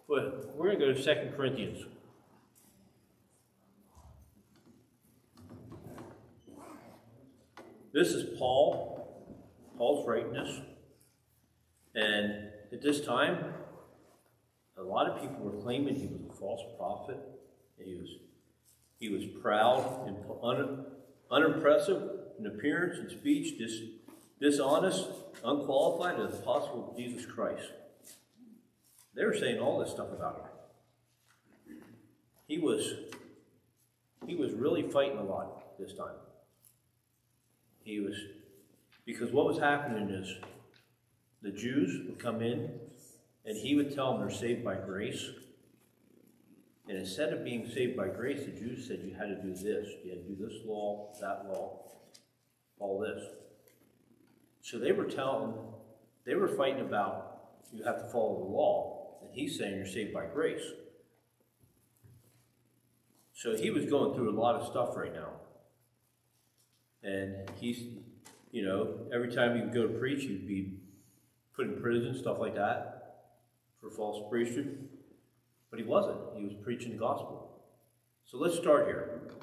Well, we're going to go to 2 Corinthians. This is Paul. Paul's writing this. And at this time, a lot of people were claiming he was a false prophet. He was proud and unimpressive in appearance and speech, dishonest, unqualified, and the apostle of Jesus Christ. They were saying all this stuff about him. He was really fighting a lot this time. Because what was happening is the Jews would come in and he would tell them they're saved by grace. And instead of being saved by grace, the Jews said you had to do this. You had to do this law, that law, all this. So they were fighting about you have to follow the law. And he's saying you're saved by grace. So he was going through a lot of stuff right now. And he's, every time he would go to preach, he'd be put in prison, stuff like that, for false priesthood. But he wasn't. He was preaching the gospel. So let's start here.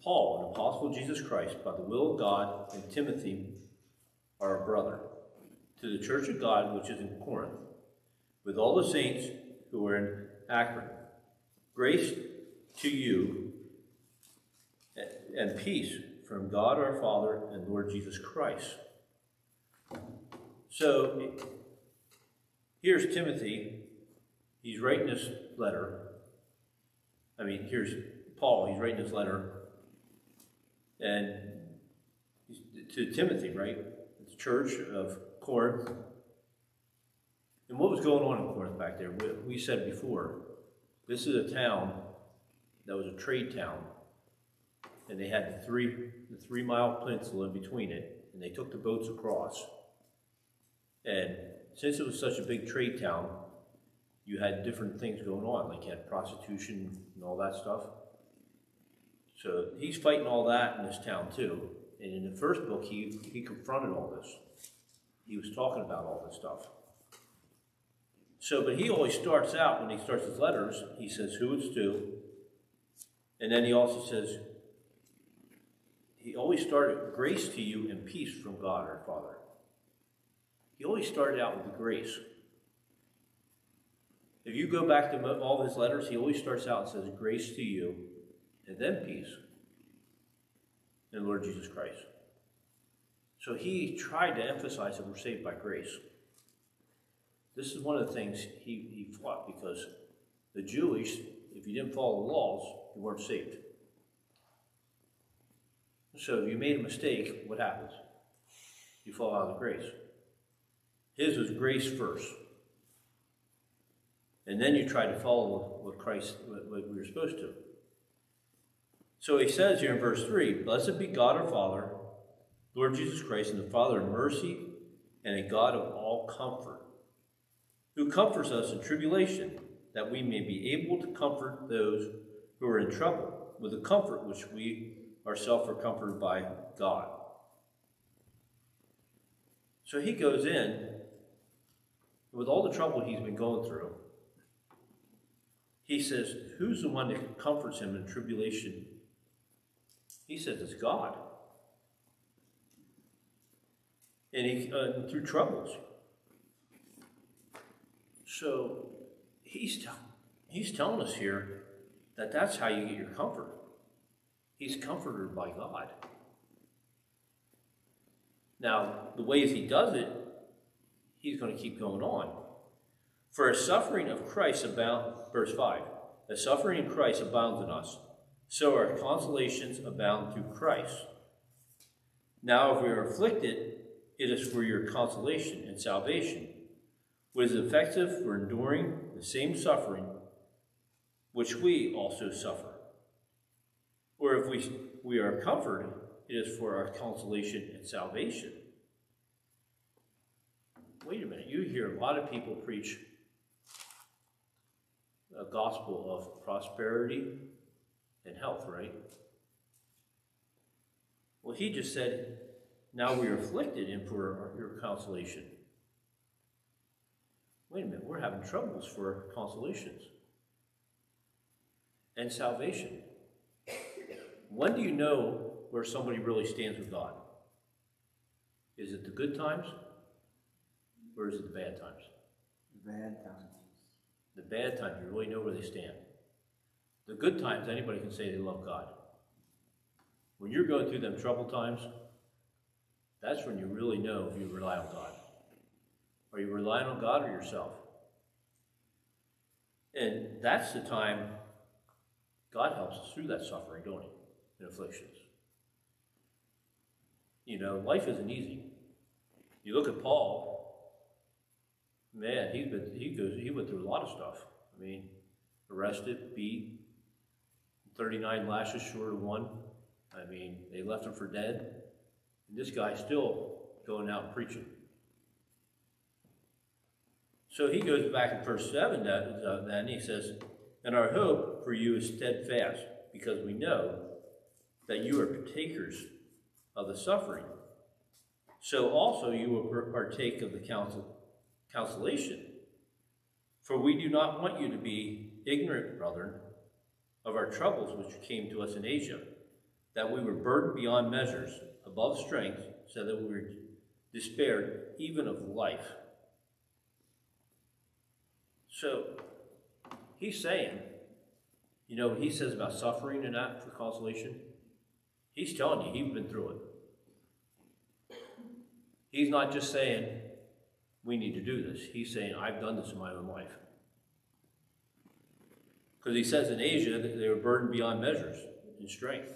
Paul, an apostle of Jesus Christ, by the will of God, and Timothy, our brother, to the church of God which is in Corinth, with all the saints who are in Akron. Grace to you and peace from God our Father and Lord Jesus Christ. So here's Timothy. He's writing this letter. Here's Paul. He's writing this letter. And to Timothy, right? The church of Corinth. And what was going on in Corinth back there? We said before, this is a town that was a trade town. And they had the 3-mile peninsula in between it. And they took the boats across. And since it was such a big trade town, you had different things going on. Like you had prostitution and all that stuff. So he's fighting all that in this town too. And in the first book, he confronted all this. He was talking about all this stuff. So, but he always starts out, when he starts his letters, he says who it's to. And then he also says, he always started, grace to you and peace from God our Father. He always started out with the grace. If you go back to all of his letters, he always starts out and says, grace to you, and then peace in the Lord Jesus Christ. So he tried to emphasize that we're saved by grace. This is one of the things he fought, because the Jewish, if you didn't follow the laws, you weren't saved. So if you made a mistake, what happens? You fall out of the grace. His was grace first. And then you try to follow what we were supposed to. So he says here in verse 3, blessed be God our Father, Lord Jesus Christ, and the Father of mercy, and a God of all comfort, who comforts us in tribulation, that we may be able to comfort those who are in trouble, with the comfort which we ourselves are comforted by God. So he goes in, with all the trouble he's been going through, he says, who's the one that comforts him in tribulation? He says it's God. And through troubles. So he's telling us here that that's how you get your comfort. He's comforted by God. Now, the ways he does it, he's going to keep going on. For a suffering of Christ verse 5, the suffering in Christ abounds in us, so our consolations abound through Christ. Now, if we are afflicted, it is for your consolation and salvation, which is effective for enduring the same suffering which we also suffer. Or if we are comforted, it is for our consolation and salvation. Wait a minute, you hear a lot of people preach a gospel of prosperity and health, right? Well, he just said, now we are afflicted and for your consolation. wait a minute, we're having troubles for consolations and salvation. When do you know where somebody really stands with God? Is it the good times, or is it the bad times? The bad times. The bad times, you really know where they stand. The good times, anybody can say they love God. When you're going through them troubled times, that's when you really know if you rely on God. Are you relying on God or yourself? And that's the time God helps us through that suffering, don't he? And afflictions. You know, life isn't easy. You look at Paul, man, he went through a lot of stuff. I mean, arrested, beat, 39 lashes short of one. I mean, they left him for dead. And this guy's still going out and preaching. So he goes back in verse 7 then he says, and our hope for you is steadfast, because we know that you are partakers of the suffering. So also you will partake of the consolation. For we do not want you to be ignorant, brethren, of our troubles which came to us in Asia, that we were burdened beyond measures, above strength, so that we were despaired even of life. So he's saying, you know what he says about suffering and that for consolation? He's telling you he's been through it. He's not just saying, we need to do this. He's saying, I've done this in my own life. Because he says in Asia that they were burdened beyond measures in strength.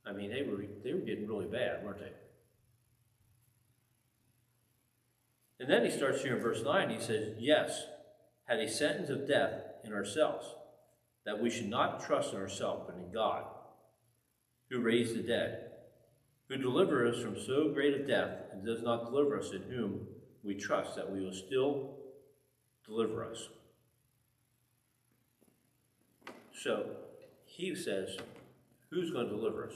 I mean, they were getting really bad, weren't they? And then he starts here in verse 9, he says, yes, had a sentence of death in ourselves, that we should not trust in ourselves, but in God, who raised the dead, who delivered us from so great a death, and does not deliver us, in whom we trust that we will still deliver us. So, he says, who's going to deliver us?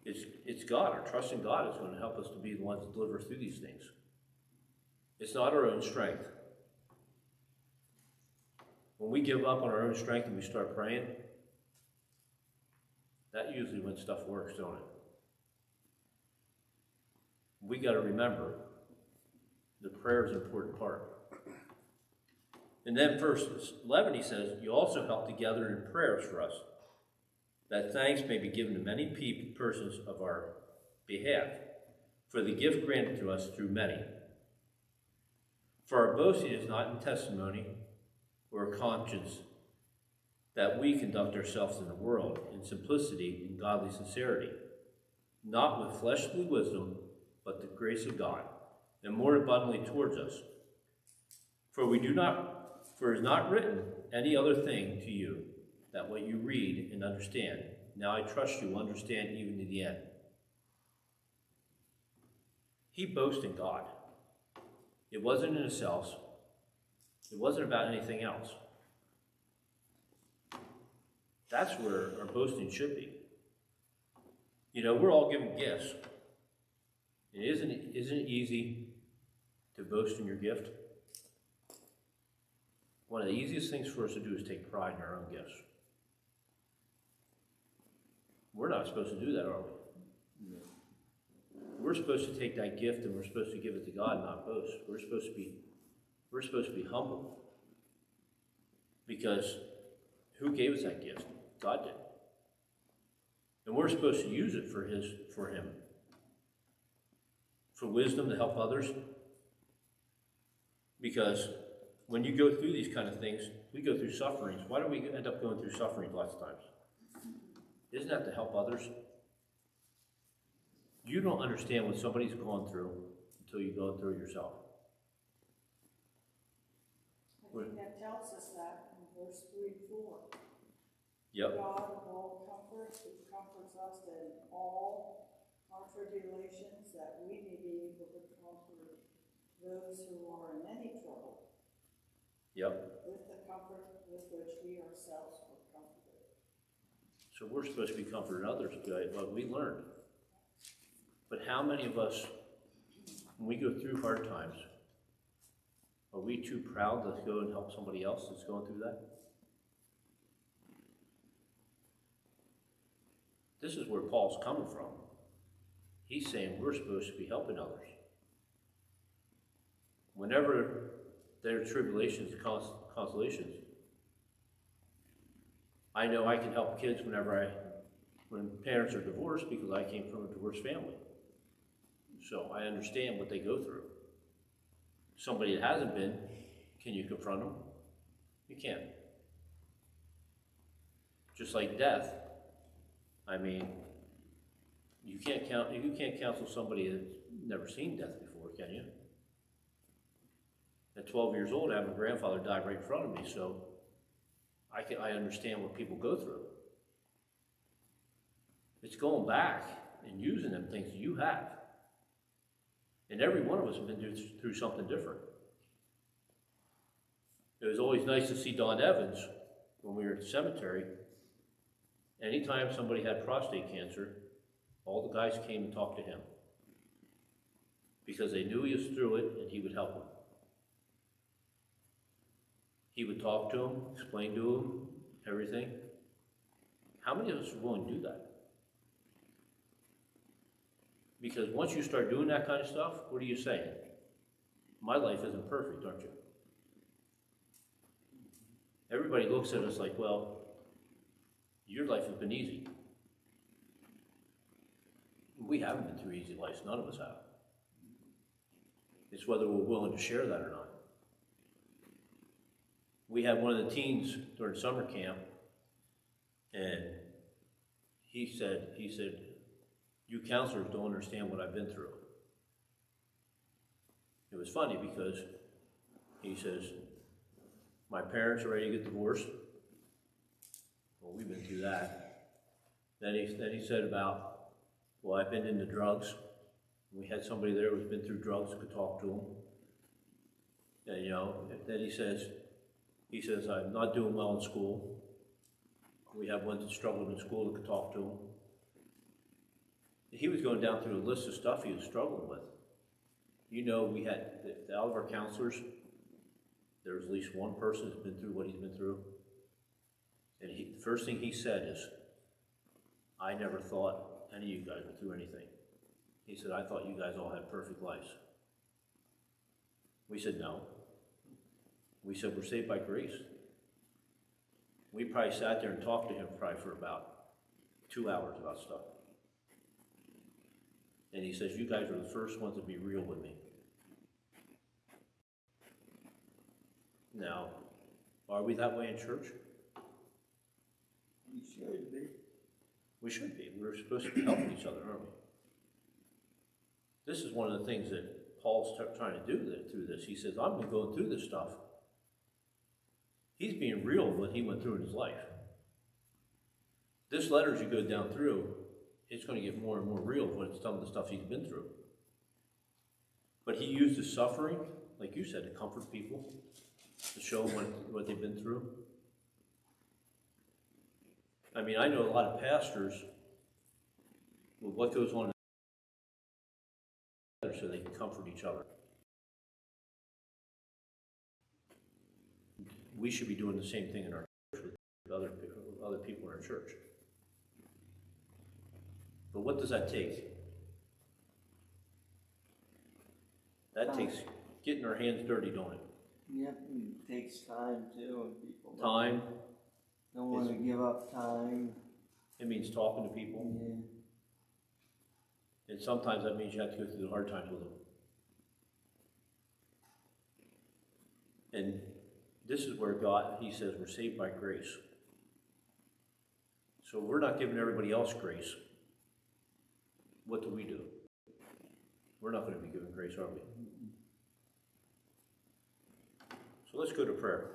It's God. Our trust in God is going to help us to be the ones that deliver us through these things. It's not our own strength. When we give up on our own strength and we start praying, that usually when stuff works, don't it? We got to remember the prayer is an important part. And then verse 11 he says, you also help together in prayers for us, that thanks may be given to many persons of our behalf, for the gift granted to us through many. For our boasting is not in testimony or conscience, that we conduct ourselves in the world in simplicity and godly sincerity, not with fleshly wisdom, but the grace of God, and more abundantly towards us. For it is not written any other thing to you, that what you read and understand. Now I trust you will understand even to the end. He boasted in God. It wasn't in himself. It wasn't about anything else. That's where our boasting should be. You know, we're all given gifts. And isn't it easy to boast in your gift? One of the easiest things for us to do is take pride in our own gifts. We're not supposed to do that, are we? No. We're supposed to take that gift and we're supposed to give it to God and not boast. We're supposed to be humble. Because who gave us that gift? God did. And we're supposed to use it for him. For wisdom to help others. Because when you go through these kind of things, we go through sufferings. Why do we end up going through sufferings lots of times? Isn't that to help others? You don't understand what somebody's gone through until you go through it yourself. I think that tells us that in verse 3 and 4. Yep. God of all comfort, who comforts us in all our tribulations, that we may be able to comfort those who are in any trouble. Yep. With the comfort with which we ourselves were comforted. So we're supposed to be comforting others by what we learned. But how many of us, when we go through hard times, are we too proud to go and help somebody else that's going through that? This is where Paul's coming from. He's saying we're supposed to be helping others. Whenever there are tribulations, consolations, I know I can help kids when parents are divorced, because I came from a divorced family. So I understand what they go through. Somebody that hasn't been, can you confront them? You can't. Just like death. I mean, you can't counsel somebody that's never seen death before, can you? At 12 years old, I have a grandfather die right in front of me, so I understand what people go through. It's going back and using them things that you have. And every one of us have been through something different. It was always nice to see Don Evans when we were at the cemetery. Anytime somebody had prostate cancer, all the guys came and talked to him, because they knew he was through it and he would help them. He would talk to them, explain to them everything. How many of us are willing to do that? Because once you start doing that kind of stuff, what are you saying? My life isn't perfect, aren't you? Everybody looks at us like, well, your life has been easy. We haven't been through easy lives. None of us have. It's whether we're willing to share that or not. We had one of the teens during summer camp, and he said, you counselors don't understand what I've been through. It was funny because he says, my parents are ready to get divorced. Well, we've been through that. Then he said about, well, I've been into drugs. We had somebody there who's been through drugs, could talk to him. And then he says, I'm not doing well in school. We have one that struggled in school that could talk to him. He was going down through a list of stuff he was struggling with. We had out of our counselors, there was at least one person that's been through what he's been through. And the first thing he said is, I never thought any of you guys went through anything. He said, I thought you guys all had perfect lives. We said, no. We said, we're saved by grace. We probably sat there and talked to him probably for about 2 hours about stuff. And he says, you guys are the first ones to be real with me. Now, are we that way in church? We should be. We should be. We're supposed to be helping each other, aren't we? This is one of the things that Paul's trying to do through this. He says, I've been going through this stuff. He's being real with what he went through in his life. This letter, as you go down through, it's going to get more and more real with some of the stuff he's been through. But he used his suffering, like you said, to comfort people, to show them what they've been through. I mean, I know a lot of pastors with what goes on so they can comfort each other. We should be doing the same thing in our church with other people in our church. But what does that take? That takes getting our hands dirty, don't it? Yep, it takes time too, and people Time. don't want to give up time. It means talking to people. Yeah. And sometimes that means you have to go through the hard times with them. And this is where God, he says, we're saved by grace. So we're not giving everybody else grace. What do? We're not going to be giving grace, are we? So let's go to prayer.